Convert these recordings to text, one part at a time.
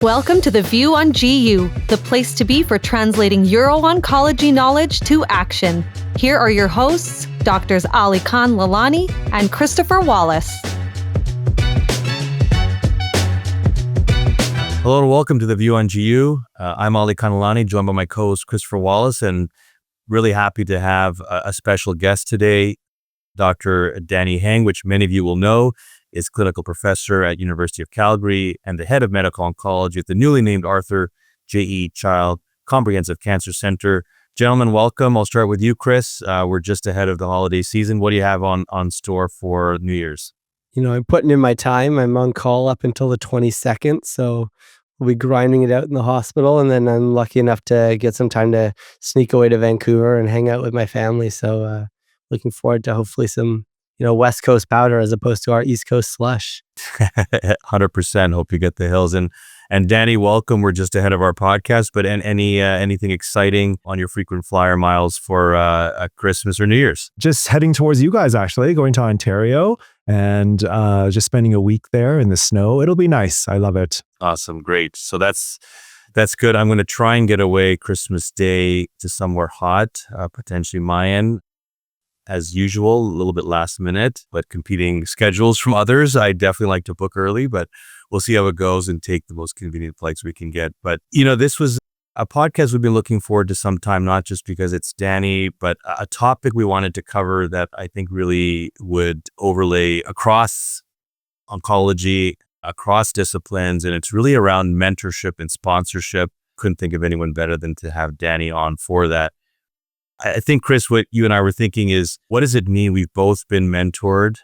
Welcome to The View on GU, the place to be for translating uro-oncology knowledge to action. Here are your hosts, Drs. Ali Khan Lalani and Christopher Wallis. Hello and welcome to The View on GU. I'm Ali Khan Lalani, joined by my co-host Christopher Wallis, and really happy to have a special guest today, Dr. Danny Heng, which many of you will know is clinical professor at University of Calgary and the head of medical oncology at the newly named Arthur J.E. Child Comprehensive Cancer Center. Gentlemen, welcome. I'll start with you, Chris. We're just ahead of the holiday season. What do you have on store for New Year's? I'm putting in my time. I'm on call up until the 22nd, so we'll be grinding it out in the hospital, and then I'm lucky enough to get some time to sneak away to Vancouver and hang out with my family. So looking forward to hopefully some West Coast powder as opposed to our East Coast slush. 100%. Hope you get the hills. And Danny, welcome. We're just ahead of our podcast, but anything exciting on your frequent flyer miles for Christmas or New Year's? Just heading towards you guys, actually, going to Ontario and just spending a week there in the snow. It'll be nice. I love it. Awesome. Great. So that's good. I'm going to try and get away Christmas Day to somewhere hot, potentially Mayan. As usual, a little bit last minute, but competing schedules from others. I definitely like to book early, but we'll see how it goes and take the most convenient flights we can get. But, this was a podcast we've been looking forward to some time, not just because it's Danny, but a topic we wanted to cover that I think really would overlay across oncology, across disciplines, and it's really around mentorship and sponsorship. Couldn't think of anyone better than to have Danny on for that. I think, Chris, what you and I were thinking is, what does it mean? We've both been mentored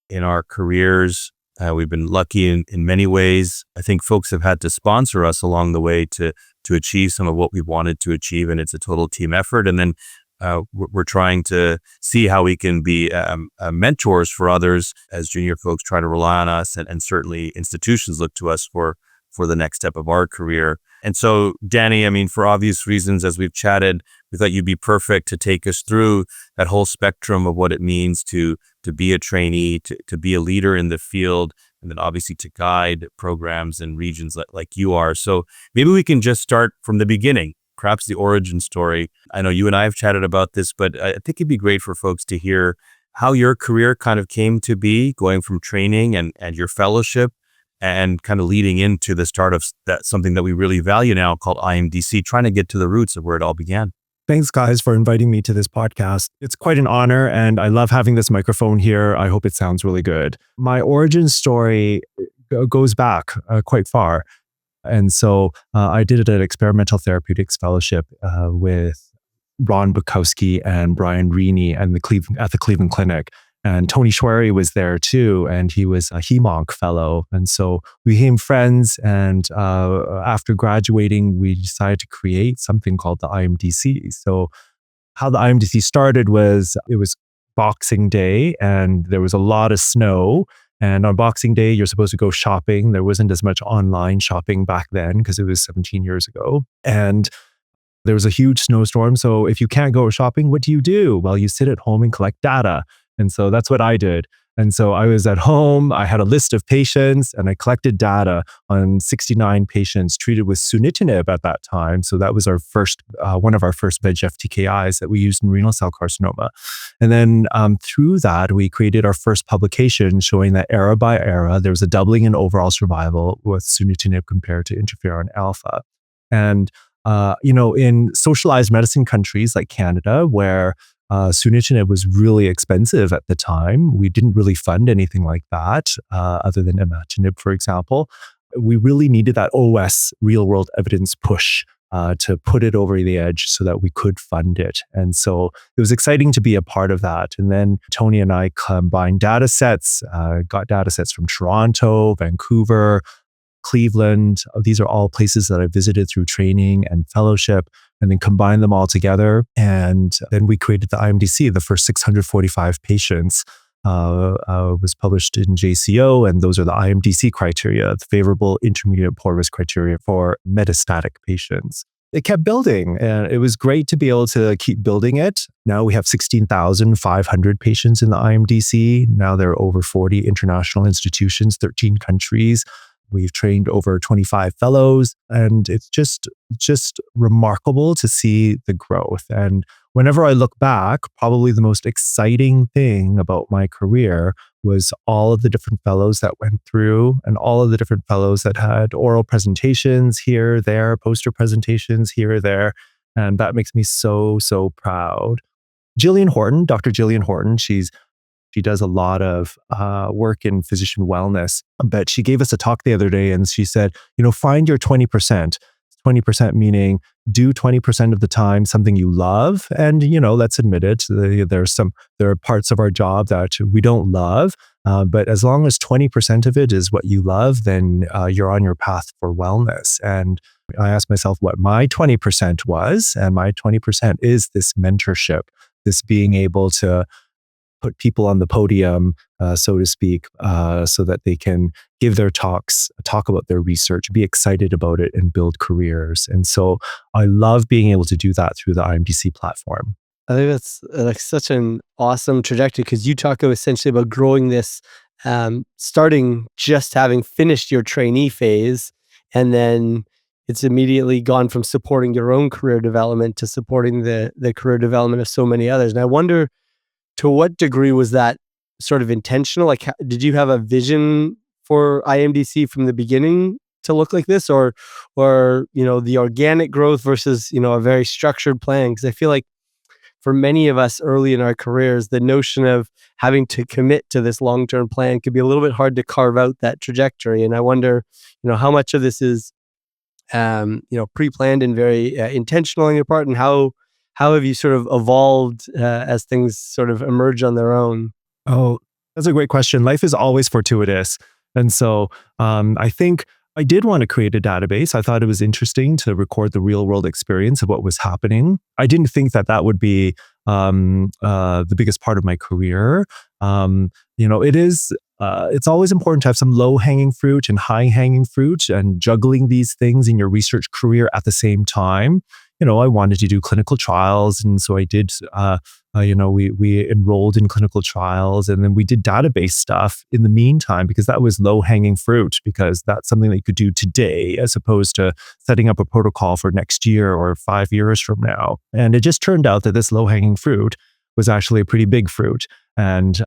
in our careers. We've been lucky in many ways. I think folks have had to sponsor us along the way to achieve some of what we wanted to achieve, and it's a total team effort. And then we're trying to see how we can be mentors for others as junior folks try to rely on us, and certainly institutions look to us for the next step of our career. And so, Danny, for obvious reasons, as we've chatted, we thought you'd be perfect to take us through that whole spectrum of what it means to be a trainee, to be a leader in the field, and then obviously to guide programs and regions like you are. So maybe we can just start from the beginning, perhaps the origin story. I know you and I have chatted about this, but I think it'd be great for folks to hear how your career kind of came to be, going from training and your fellowship, and kind of leading into the start of something that we really value now called IMDC, trying to get to the roots of where it all began. Thanks, guys, for inviting me to this podcast. It's quite an honor, and I love having this microphone here. I hope it sounds really good. My origin story goes back quite far. And so I did an experimental therapeutics fellowship with Ron Bukowski and Brian Reaney at the Cleveland Clinic. And Tony Schwery was there too, and he was a HEMONC fellow. And so we became friends, and after graduating, we decided to create something called the IMDC. So how the IMDC started was, it was Boxing Day, and there was a lot of snow. And on Boxing Day, you're supposed to go shopping. There wasn't as much online shopping back then because it was 17 years ago. And there was a huge snowstorm. So if you can't go shopping, what do? Well, you sit at home and collect data. And so that's what I did. And so I was at home, I had a list of patients, and I collected data on 69 patients treated with sunitinib at that time. So that was our first, one of our first VEGF TKIs that we used in renal cell carcinoma. And then through that, we created our first publication showing that era by era, there was a doubling in overall survival with sunitinib compared to interferon alpha. And, in socialized medicine countries like Canada, where sunitinib was really expensive at the time. We didn't really fund anything like that, other than imatinib, for example. We really needed that OS, real-world evidence push to put it over the edge so that we could fund it. And so it was exciting to be a part of that. And then Tony and I combined data sets, got data sets from Toronto, Vancouver, Cleveland. These are all places that I visited through training and fellowship, and then combined them all together. And then we created the IMDC. The first 645 patients was published in JCO, and those are the IMDC criteria, the favorable, intermediate, poor risk criteria for metastatic patients. It kept building, and it was great to be able to keep building it. Now we have 16,500 patients in the IMDC. Now there are over 40 international institutions, 13 countries. We've trained over 25 fellows, and it's just remarkable to see the growth. And whenever I look back, probably the most exciting thing about my career was all of the different fellows that went through and all of the different fellows that had oral presentations here, there, poster presentations here, there. And that makes me so, so proud. Dr. Jillian Horton, she does a lot of work in physician wellness, but she gave us a talk the other day and she said, find your 20%. 20% meaning do 20% of the time something you love. And, let's admit it, there are parts of our job that we don't love. But as long as 20% of it is what you love, then you're on your path for wellness. And I asked myself what my 20% was, and my 20% is this mentorship, this being able to put people on the podium, so to speak, so that they can give their talks, talk about their research, be excited about it, and build careers. And so I love being able to do that through the IMDC platform. I think that's like such an awesome trajectory, because you talk essentially about growing this, starting just having finished your trainee phase, and then it's immediately gone from supporting your own career development to supporting the career development of so many others. And I wonder, to what degree was that sort of intentional? Like, did you have a vision for IMDC from the beginning to look like this, or the organic growth versus a very structured plan? Because I feel like for many of us early in our careers, the notion of having to commit to this long-term plan could be a little bit hard to carve out that trajectory. And I wonder, how much of this is pre-planned and very intentional on your part, and how have you sort of evolved as things sort of emerge on their own? Oh, that's a great question. Life is always fortuitous. And so I think I did want to create a database. I thought it was interesting to record the real world experience of what was happening. I didn't think that would be the biggest part of my career. It's always important to have some low-hanging fruit and high-hanging fruit, and juggling these things in your research career at the same time. I wanted to do clinical trials, and so I did. We enrolled in clinical trials, and then we did database stuff in the meantime, because that was low-hanging fruit, because that's something that you could do today as opposed to setting up a protocol for next year or 5 years from now. And it just turned out that this low-hanging fruit was actually a pretty big fruit, and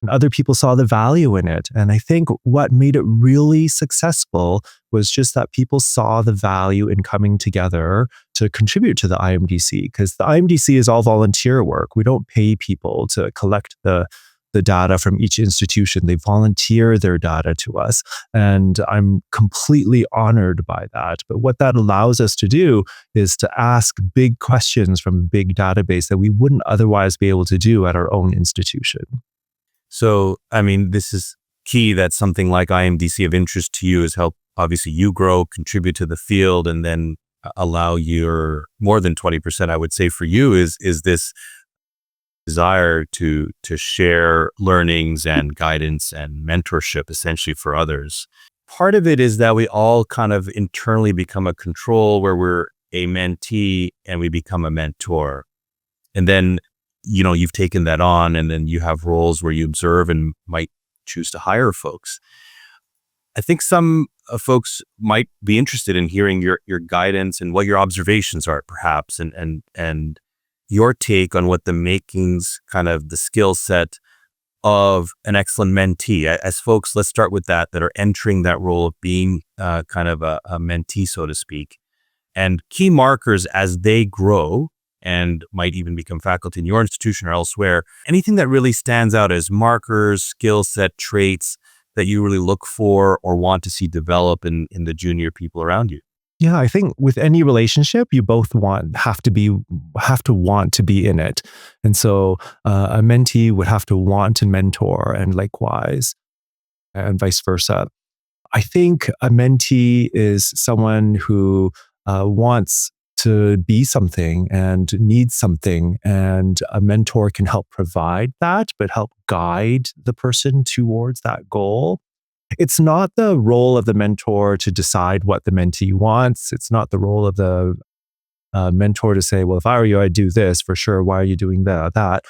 other people saw the value in it. And I think what made it really successful was just that people saw the value in coming together to contribute to the IMDC, because the IMDC is all volunteer work. We don't pay people to collect the data from each institution. They volunteer their data to us. And I'm completely honored by that. But what that allows us to do is to ask big questions from a big database that we wouldn't otherwise be able to do at our own institution. So, this is key, that something like IMDC of interest to you is help, obviously, you grow, contribute to the field, and then allow your more than 20%, I would say for you, is this desire to share learnings and guidance and mentorship essentially for others. Part of it is that we all kind of internally become a control, where we're a mentee and we become a mentor. And then, you've taken that on, and then you have roles where you observe and might choose to hire folks. I think some folks might be interested in hearing your guidance and what your observations are, perhaps, and your take on what the makings, kind of the skill set of an excellent mentee. As folks, let's start with that are entering that role of being kind of a mentee, so to speak, and key markers as they grow and might even become faculty in your institution or elsewhere. Anything that really stands out as markers, skill set, traits that you really look for or want to see develop in the junior people around you? Yeah, I think with any relationship, you both have to want to be in it. And so a mentee would have to want to mentor, and likewise, and vice versa. I think a mentee is someone who wants to be something and needs something, and a mentor can help provide that, but help guide the person towards that goal. It's not the role of the mentor to decide what the mentee wants. It's not the role of the mentor to say, well, if I were you, I'd do this for sure. Why are you doing that? I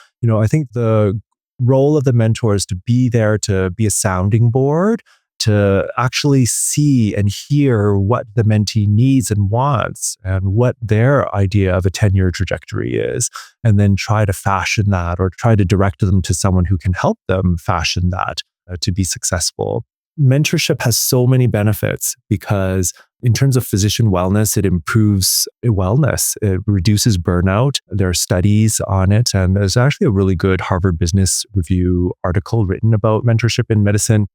think the role of the mentor is to be there, to be a sounding board, to actually see and hear what the mentee needs and wants and what their idea of a 10-year trajectory is, and then try to fashion that or try to direct them to someone who can help them fashion that to be successful. Mentorship has so many benefits because in terms of physician wellness, it improves wellness. It reduces burnout. There are studies on it. And there's actually a really good Harvard Business Review article written about mentorship in medicine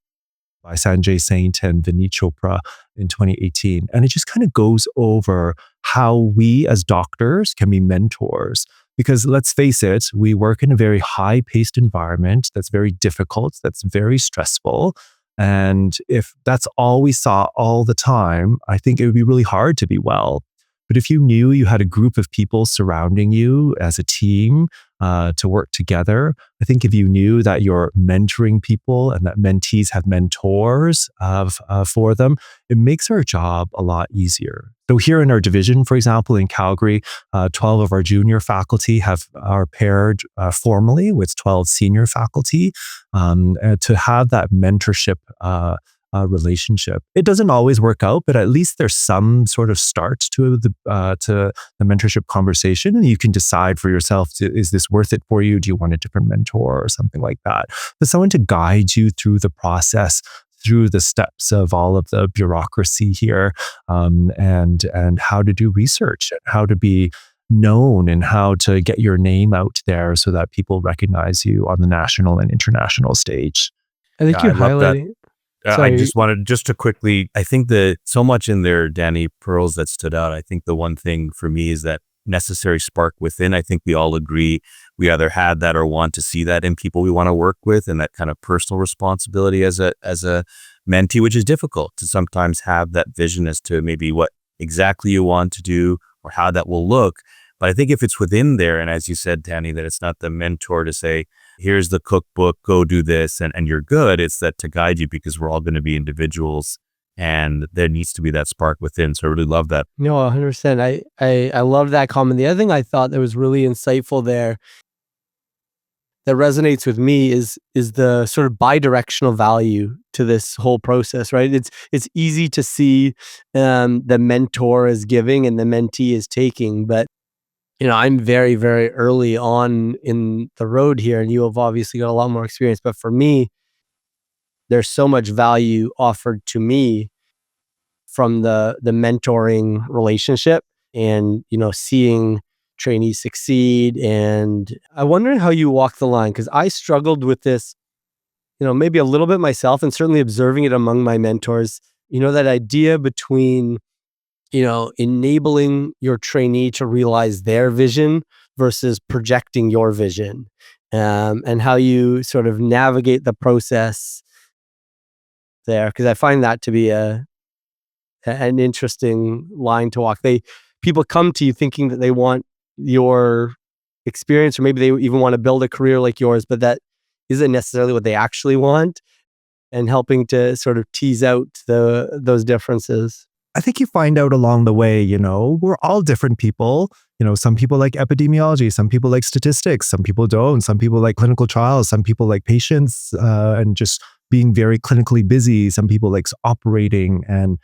by Sanjay Saint and Vineet Chopra in 2018. And it just kind of goes over how we as doctors can be mentors. Because let's face it, we work in a very high-paced environment that's very difficult, that's very stressful. And if that's all we saw all the time, I think it would be really hard to be well. But if you knew you had a group of people surrounding you as a team to work together, I think if you knew that you're mentoring people and that mentees have mentors for them, it makes our job a lot easier. So here in our division, for example, in Calgary, 12 of our junior faculty are paired formally with 12 senior faculty to have that mentorship relationship. It doesn't always work out, but at least there's some sort of start to the mentorship conversation, and you can decide for yourself, is this worth it for you? Do you want a different mentor or something like that? But someone to guide you through the process, through the steps of all of the bureaucracy here, and how to do research, and how to be known, and how to get your name out there so that people recognize you on the national and international stage. I think you're highlighting. I just wanted to quickly, I think that so much in there, Danny, pearls that stood out. I think the one thing for me is that necessary spark within. I think we all agree we either had that or want to see that in people we want to work with, and that kind of personal responsibility as a mentee, which is difficult to sometimes have that vision as to maybe what exactly you want to do or how that will look. But I think if it's within there, and as you said, Danny, that it's not the mentor to say, here's the cookbook, go do this, and you're good. It's that to guide you, because we're all going to be individuals, and there needs to be that spark within. So I really love that. No, 100%. I love that comment. The other thing I thought that was really insightful there that resonates with me is the sort of bi-directional value to this whole process, right? It's easy to see the mentor is giving and the mentee is taking, but I'm very, very early on in the road here, and you have obviously got a lot more experience. But for me, there's so much value offered to me from the mentoring relationship, and seeing trainees succeed. And I'm wondering how you walk the line, because I struggled with this, maybe a little bit myself, and certainly observing it among my mentors. That idea between enabling your trainee to realize their vision versus projecting your vision, and how you sort of navigate the process there. Because I find that to be an interesting line to walk. People come to you thinking that they want your experience, or maybe they even want to build a career like yours, but that isn't necessarily what they actually want, and helping to sort of tease out those differences. I think you find out along the way, we're all different people. Some people like epidemiology, some people like statistics, some people don't. Some people like clinical trials, some people like patients and just being very clinically busy. Some people like operating and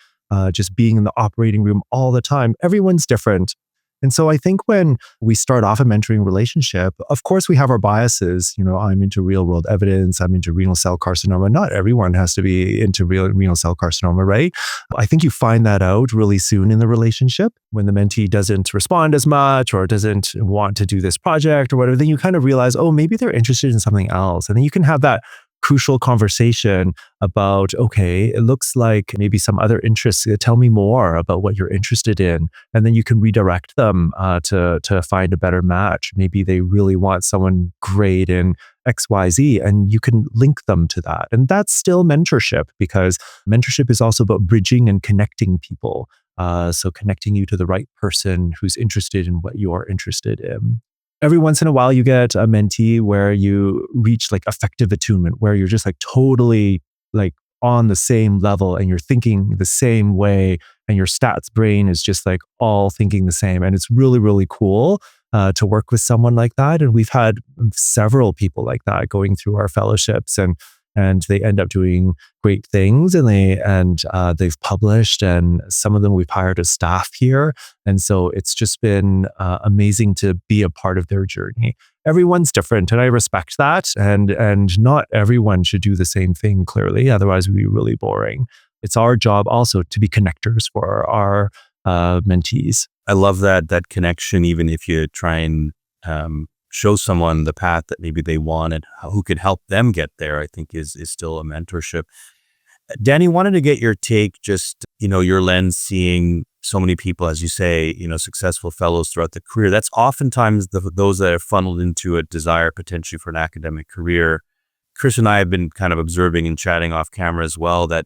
just being in the operating room all the time. Everyone's different. And so I think when we start off a mentoring relationship, of course we have our biases. I'm into real world evidence. I'm into renal cell carcinoma. Not everyone has to be into renal cell carcinoma, right? I think you find that out really soon in the relationship when the mentee doesn't respond as much or doesn't want to do this project or whatever. Then you kind of realize, oh, maybe they're interested in something else. And then you can have that crucial conversation about, okay, it looks like maybe some other interests. Tell me more about what you're interested in. And then you can redirect them to find a better match. Maybe they really want someone great in XYZ, and you can link them to that. And that's still mentorship, because mentorship is also about bridging and connecting people. So connecting you to the right person who's interested in what you're interested in. Every once in a while, you get a mentee where you reach like effective attunement, where you're just like totally like on the same level and you're thinking the same way, and your stats brain is just like all thinking the same. And it's really, really cool to work with someone like that. And we've had several people like that going through our fellowships. And and they end up doing great things, and they've published, and some of them we've hired as staff here. And so it's just been amazing to be a part of their journey. Everyone's different, and I respect that. And not everyone should do the same thing, clearly. Otherwise, it would be really boring. It's our job also to be connectors for our mentees. I love that connection, even if you try and show someone the path that maybe they want and who can help them get there, I think is still a mentorship. Danny, wanted to get your take, just, your lens, seeing so many people, as you say, successful fellows throughout the career. That's oftentimes those that are funneled into a desire potentially for an academic career. Chris and I have been kind of observing and chatting off camera as well, that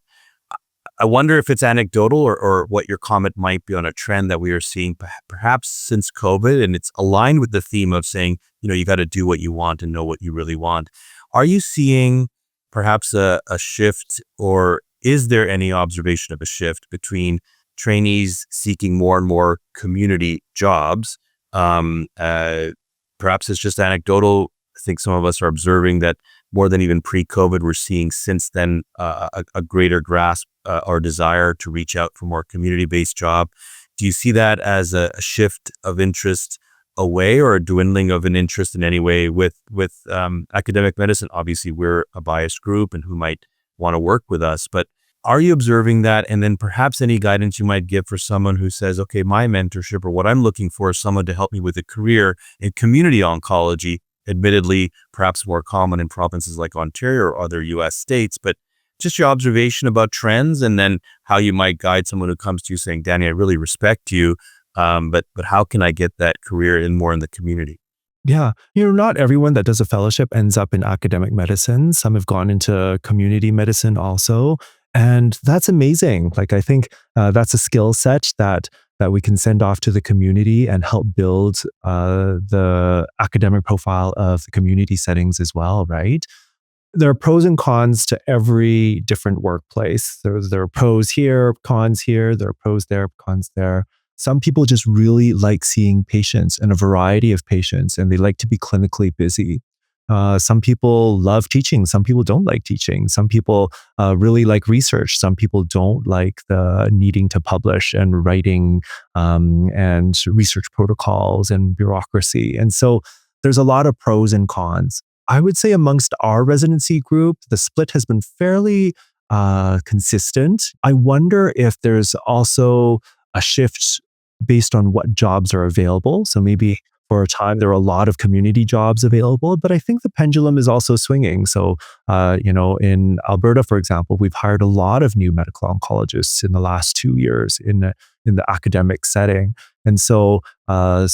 I wonder if it's anecdotal or what your comment might be on a trend that we are seeing perhaps since COVID, and it's aligned with the theme of saying, you got to do what you want and know what you really want. Are you seeing perhaps a shift, or is there any observation of a shift between trainees seeking more and more community jobs? Perhaps it's just anecdotal. I think some of us are observing that more than even pre-COVID, we're seeing since then a greater grasp or desire to reach out for more community-based job. Do you see that as a shift of interest away, or a dwindling of an interest in any way with academic medicine? Obviously, we're a biased group and who might want to work with us, but are you observing that? And then perhaps any guidance you might give for someone who says, okay, my mentorship or what I'm looking for is someone to help me with a career in community oncology, admittedly perhaps more common in provinces like Ontario or other US states, but just your observation about trends, and then how you might guide someone who comes to you saying, Danny, I really respect you, but how can I get that career more in the community? Yeah. Not everyone that does a fellowship ends up in academic medicine. Some have gone into community medicine also. And that's amazing. Like, I think that's a skill set that we can send off to the community and help build the academic profile of the community settings as well, right? There are pros and cons to every different workplace. There are pros here, cons here, there are pros there, cons there. Some people just really like seeing patients and a variety of patients, and they like to be clinically busy. Some people love teaching. Some people don't like teaching. Some people really like research. Some people don't like the needing to publish and writing and research protocols and bureaucracy. And so there's a lot of pros and cons. I would say amongst our residency group, the split has been fairly consistent. I wonder if there's also a shift based on what jobs are available. So maybe for a time, there are a lot of community jobs available, but I think the pendulum is also swinging. So, in Alberta, for example, we've hired a lot of new medical oncologists in the last 2 years in the academic setting. And so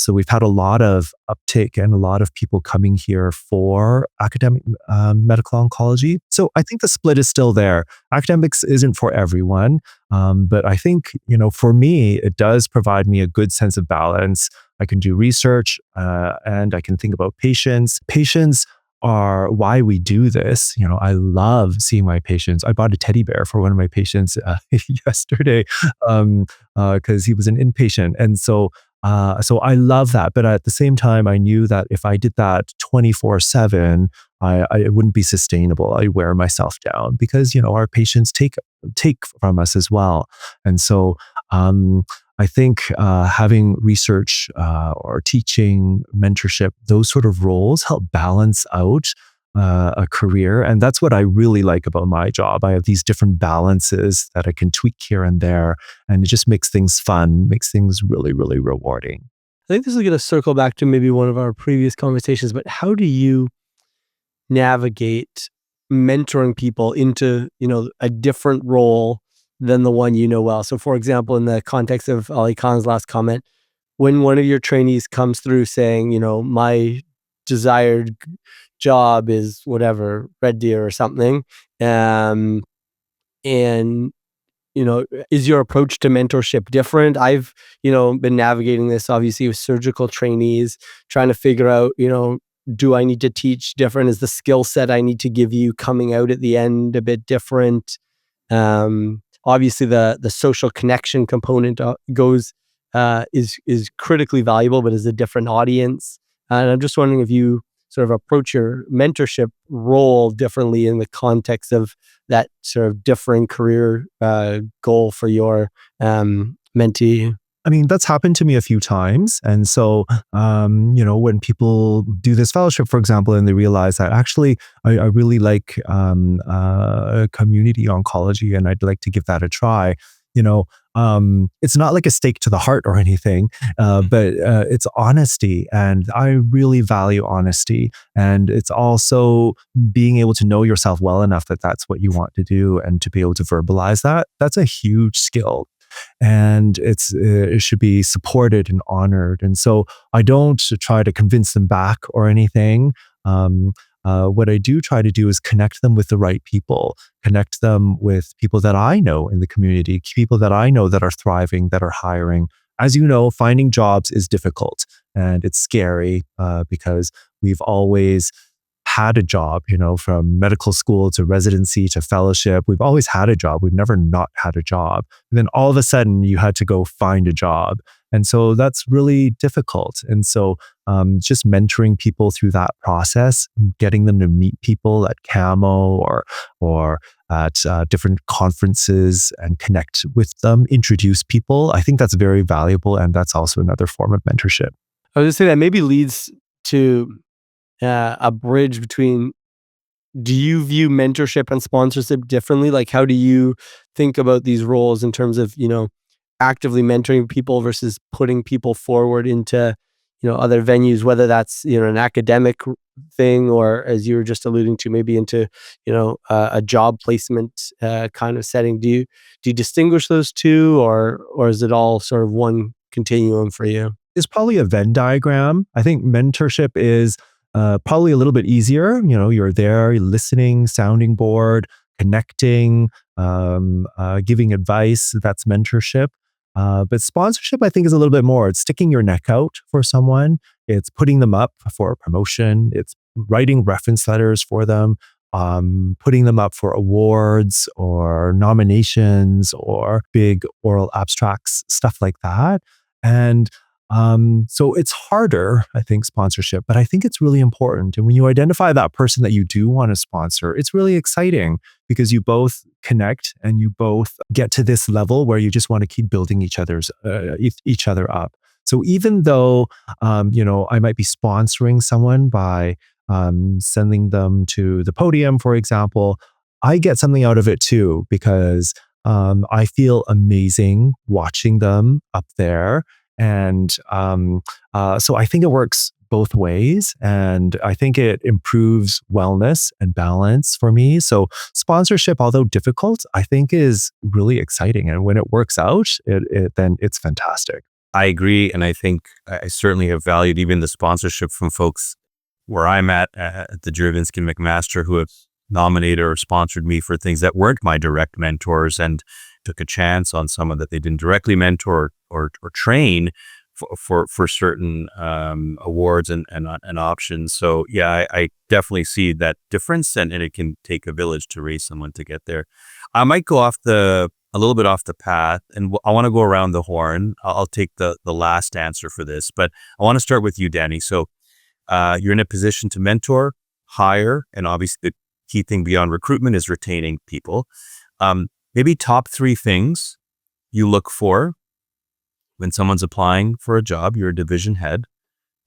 we've had a lot of uptake and a lot of people coming here for academic medical oncology. So I think the split is still there. Academics isn't for everyone, but I think, for me, it does provide me a good sense of balance. I can do research and I can think about patients. Patients are why we do this. I love seeing my patients. I bought a teddy bear for one of my patients yesterday because he was an inpatient. And so I love that. But at the same time, I knew that if I did that 24/7, it wouldn't be sustainable. I wear myself down because, our patients take from us as well. And so I think having research or teaching, mentorship, those sort of roles help balance out a career. And that's what I really like about my job. I have these different balances that I can tweak here and there. And it just makes things fun, makes things really, really rewarding. I think this is going to circle back to maybe one of our previous conversations, but how do you navigate mentoring people into, a different role than the one you know well? So for example, in the context of Ali Khan's last comment, when one of your trainees comes through saying, my desired job is whatever, Red Deer or something, and is your approach to mentorship different? I've, been navigating this obviously with surgical trainees, trying to figure out, do I need to teach different? Is the skill set I need to give you coming out at the end a bit different? Obviously, the social connection component is critically valuable, but is a different audience. And I'm just wondering if you sort of approach your mentorship role differently in the context of that sort of differing career goal for your mentee? I mean, that's happened to me a few times. And so, when people do this fellowship, for example, and they realize that actually I really like community oncology and I'd like to give that a try, it's not like a stake to the heart or anything, but it's honesty. And I really value honesty. And it's also being able to know yourself well enough that that's what you want to do and to be able to verbalize that. That's a huge skill. And it should be supported and honored. And so I don't try to convince them back or anything. What I do try to do is connect them with the right people, connect them with people that I know in the community, people that I know that are thriving, that are hiring. As you know, finding jobs is difficult and it's scary because we've always had a job, from medical school to residency to fellowship. We've always had a job. We've never not had a job. And then all of a sudden you had to go find a job. And so that's really difficult. And so just mentoring people through that process, getting them to meet people at Camo or at different conferences and connect with them, introduce people. I think that's very valuable. And that's also another form of mentorship. I was going to say that maybe leads to a bridge between, do you view mentorship and sponsorship differently? Like, how do you think about these roles in terms of, actively mentoring people versus putting people forward into, other venues, whether that's, an academic thing or, as you were just alluding to, maybe into, a job placement kind of setting. Do you distinguish those two, or is it all sort of one continuum for you? It's probably a Venn diagram. I think mentorship is probably a little bit easier. You're there, you're listening, sounding board, connecting, giving advice. That's mentorship. But sponsorship, I think, is a little bit more. It's sticking your neck out for someone. It's putting them up for a promotion. It's writing reference letters for them, putting them up for awards or nominations or big oral abstracts, stuff like that. And so it's harder, I think, sponsorship, but I think it's really important. And when you identify that person that you do want to sponsor, it's really exciting because you both connect and you both get to this level where you just want to keep building each other up. So even though, I might be sponsoring someone by sending them to the podium, for example, I get something out of it too, because I feel amazing watching them up there. And so I think it works both ways. And I think it improves wellness and balance for me. So sponsorship, although difficult, I think is really exciting. And when it works out, then it's fantastic. I agree. And I think I certainly have valued even the sponsorship from folks where I'm at the Juravinski McMaster, who have nominated or sponsored me for things that weren't my direct mentors and took a chance on someone that they didn't directly mentor or train for certain awards and options. So yeah, I definitely see that difference, and it can take a village to raise someone to get there. I might go a little bit off the path, and I want to go around the horn. I'll take the last answer for this, but I want to start with you, Danny. So you're in a position to mentor, hire, and obviously the key thing beyond recruitment is retaining people. Maybe top 3 things you look for when someone's applying for a job. You're a division head.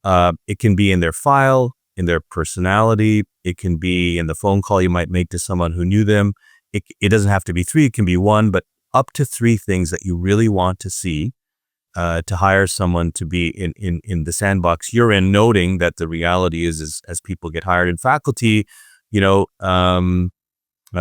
It can be in their file, in their personality. It can be in the phone call you might make to someone who knew them. It doesn't have to be 3, it can be 1, but up to 3 things that you really want to see to hire someone to be in the sandbox you're in, noting that the reality is as people get hired in faculty,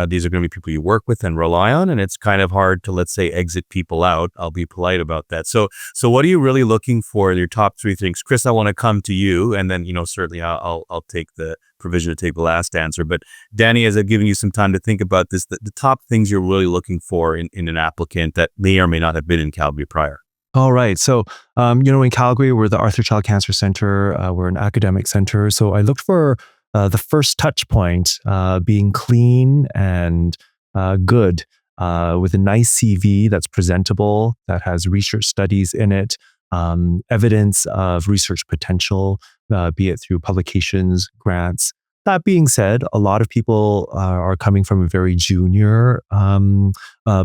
these are going to be people you work with and rely on, and it's kind of hard to, let's say, exit people out. I'll be polite about that. So what are you really looking for in your top 3 things? Chris, I want to come to you, and then, certainly I'll take the provision to take the last answer. But Danny, as I've given you some time to think about this, the top things you're really looking for in an applicant that may or may not have been in Calgary prior. All right. So, in Calgary, we're the Arthur Child Cancer Center. We're an academic center. So I looked for the first touch point being clean and good, with a nice CV that's presentable, that has research studies in it, evidence of research potential, be it through publications, grants. That being said, a lot of people are coming from a very junior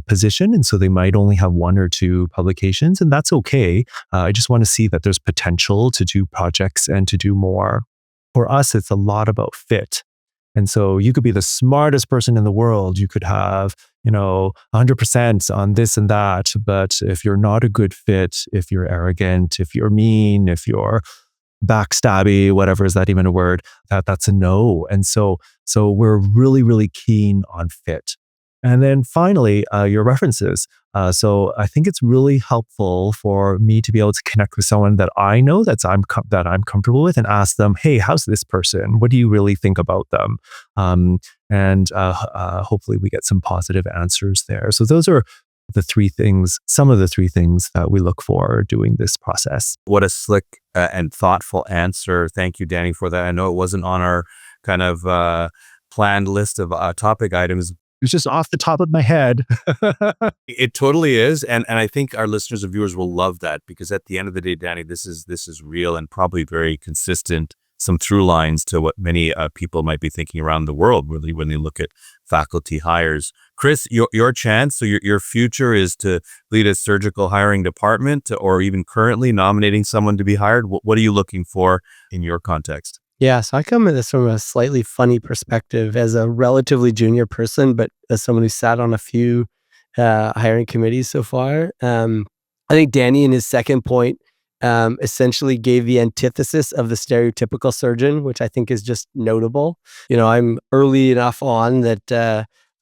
position, and so they might only have one or two publications, and that's okay. I just want to see that there's potential to do projects and to do more. For us, it's a lot about fit. And so you could be the smartest person in the world. You could have, 100% on this and that. But if you're not a good fit, if you're arrogant, if you're mean, if you're backstabby, whatever, is that even a word? That's a no. And so we're really, really keen on fit. And then finally, your references. So I think it's really helpful for me to be able to connect with someone that I know that I'm comfortable with and ask them, hey, how's this person? What do you really think about them? And hopefully we get some positive answers there. So those are some of the three things that we look for doing this process. What a slick and thoughtful answer. Thank you, Danny, for that. I know it wasn't on our kind of planned list of topic items. It was just off the top of my head. It totally is. And I think our listeners and viewers will love that, because at the end of the day, Danny, this is real and probably very consistent, some through lines to what many people might be thinking around the world, really, when they look at faculty hires. Chris, your chance, so your future is to lead a surgical hiring department, or even currently nominating someone to be hired. What are you looking for in your context? Yeah, so I come at this from a slightly funny perspective as a relatively junior person, but as someone who sat on a few hiring committees so far. I think Danny, in his second point, essentially gave the antithesis of the stereotypical surgeon, which I think is just notable. I'm early enough on that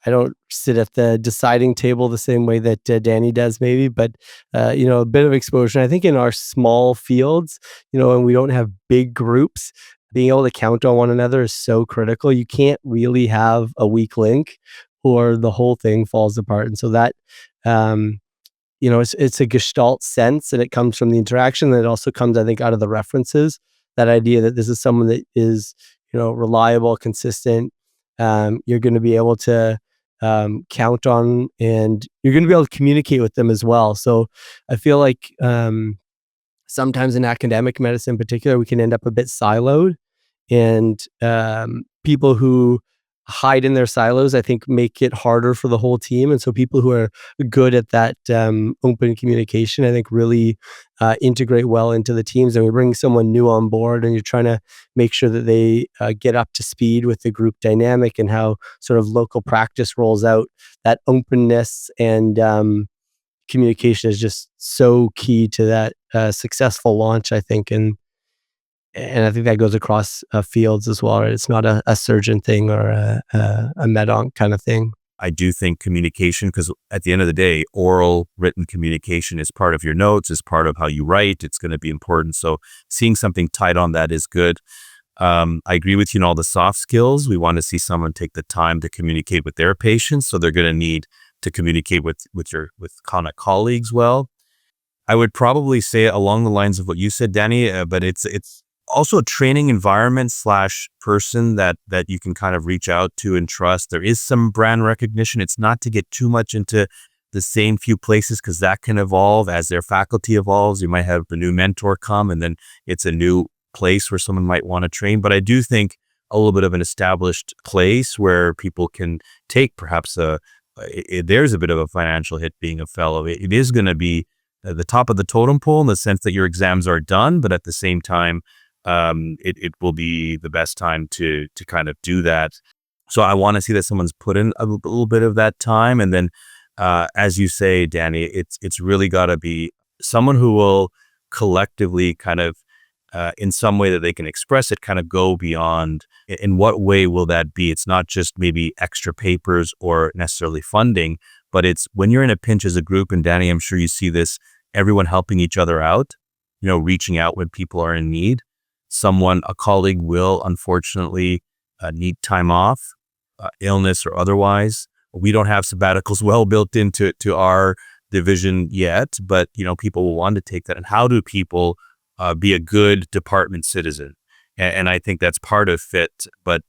I don't sit at the deciding table the same way that Danny does, maybe, but a bit of exposure. I think in our small fields, and we don't have big groups, being able to count on one another is so critical. You can't really have a weak link or the whole thing falls apart. And so that, it's a gestalt sense, and it comes from the interaction. And it also comes, I think, out of the references, that idea that this is someone that is, reliable, consistent. You're going to be able to count on, and you're going to be able to communicate with them as well. So I feel like sometimes in academic medicine in particular, we can end up a bit siloed, and people who hide in their silos, I think, make it harder for the whole team. And so people who are good at that open communication, I think, really integrate well into the teams. And we bring someone new on board, and you're trying to make sure that they get up to speed with the group dynamic and how sort of local practice rolls out. That openness and communication is just so key to that successful launch, I think. And I think that goes across fields as well. Right? It's not a surgeon thing or a med-onc kind of thing. I do think communication, because at the end of the day, oral written communication is part of your notes, is part of how you write. It's going to be important. So seeing something tight on that is good. I agree with you in all the soft skills. We want to see someone take the time to communicate with their patients. So they're going to need to communicate with kind of colleagues well. I would probably say along the lines of what you said, Danny, but it's also a training environment / person that you can kind of reach out to and trust. There is some brand recognition. It's not to get too much into the same few places, because that can evolve as their faculty evolves. You might have a new mentor come, and then it's a new place where someone might want to train. But I do think a little bit of an established place where people can take perhaps there's a bit of a financial hit being a fellow. It is going to be at the top of the totem pole in the sense that your exams are done, but at the same time, it will be the best time to kind of do that. So I want to see that someone's put in a little bit of that time. And then, as you say, Danny, it's really got to be someone who will collectively kind of, in some way that they can express it, kind of go beyond. In what way will that be? It's not just maybe extra papers or necessarily funding, but it's when you're in a pinch as a group, and Danny, I'm sure you see this, everyone helping each other out, reaching out when people are in need. A colleague will unfortunately need time off, illness or otherwise. We don't have sabbaticals well built into our division yet, but people will want to take that. And how do people be a good department citizen? And I think that's part of fit. But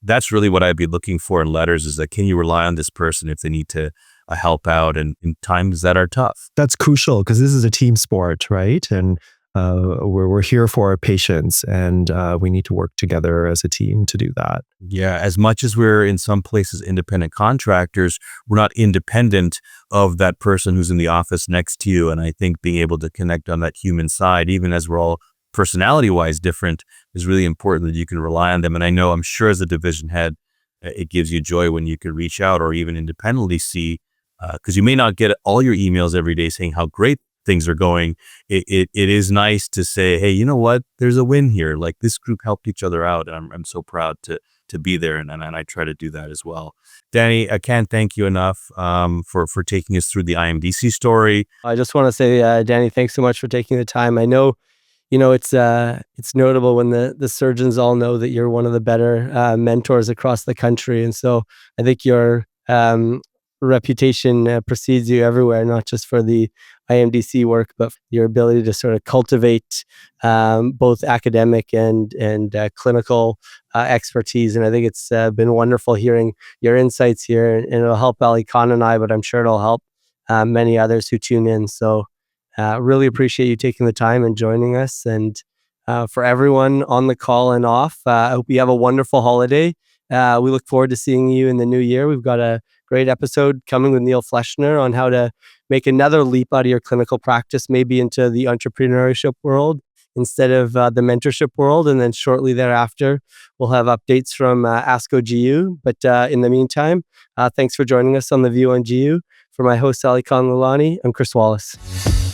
that's really what I'd be looking for in letters, is that can you rely on this person if they need to help out in times that are tough. That's crucial because this is a team sport, right? And we're here for our patients, and we need to work together as a team to do that. Yeah, as much as we're in some places independent contractors, we're not independent of that person who's in the office next to you. And I think being able to connect on that human side, even as we're all personality-wise different, is really important that you can rely on them. And I'm sure as a division head, it gives you joy when you can reach out or even independently see, because you may not get all your emails every day saying how great things are going. It is nice to say, hey, you know what? There's a win here. Like this group helped each other out. And I'm so proud to be there. And I try to do that as well. Danny, I can't thank you enough for taking us through the IMDC story. I just want to say, Danny, thanks so much for taking the time. I know, it's notable when the surgeons all know that you're one of the better mentors across the country. And so I think your reputation precedes you everywhere, not just for the IMDC work, but your ability to sort of cultivate both academic and clinical expertise. And I think it's been wonderful hearing your insights here, and it'll help Ali Khan and I, but I'm sure it'll help many others who tune in. So really appreciate you taking the time and joining us. And for everyone on the call and off, I hope you have a wonderful holiday. We look forward to seeing you in the new year. We've got a great episode coming with Neil Fleschner on how to make another leap out of your clinical practice, maybe into the entrepreneurship world instead of the mentorship world. And then shortly thereafter, we'll have updates from ASCO GU. But in the meantime, thanks for joining us on The View on GU. For my host, Ali Khan Lalani, I'm Chris Wallis.